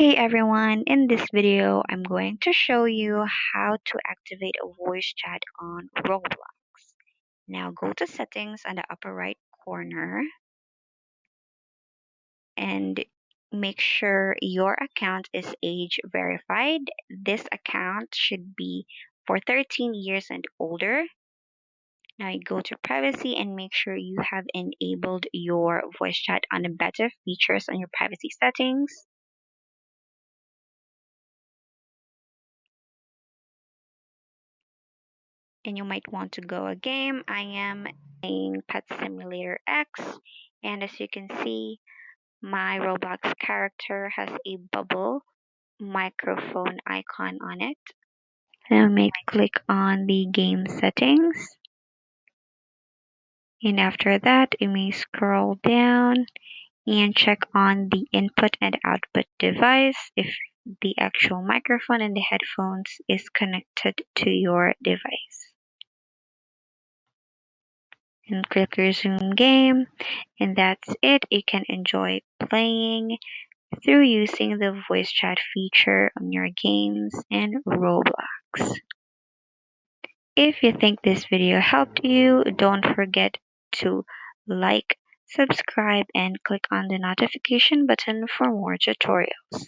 Hey everyone, in this video, I'm going to show you how to activate a voice chat on Roblox. Now go to settings on the upper right corner and make sure your account is age verified. This account should be for 13 years and older. Now you go to privacy and make sure you have enabled your voice chat on the better features on your privacy settings. And you might want to go a game. I am playing Pet Simulator X, and as you can see, my Roblox character has a bubble microphone icon on it. Then I may click on the game settings, and after that, you may scroll down and check on the input and output device if the actual microphone and the headphones is connected to your device. And click resume game, and that's it. You can enjoy playing through using the voice chat feature on your games in Roblox. If you think this video helped you, don't forget to like, subscribe, and click on the notification button for more tutorials.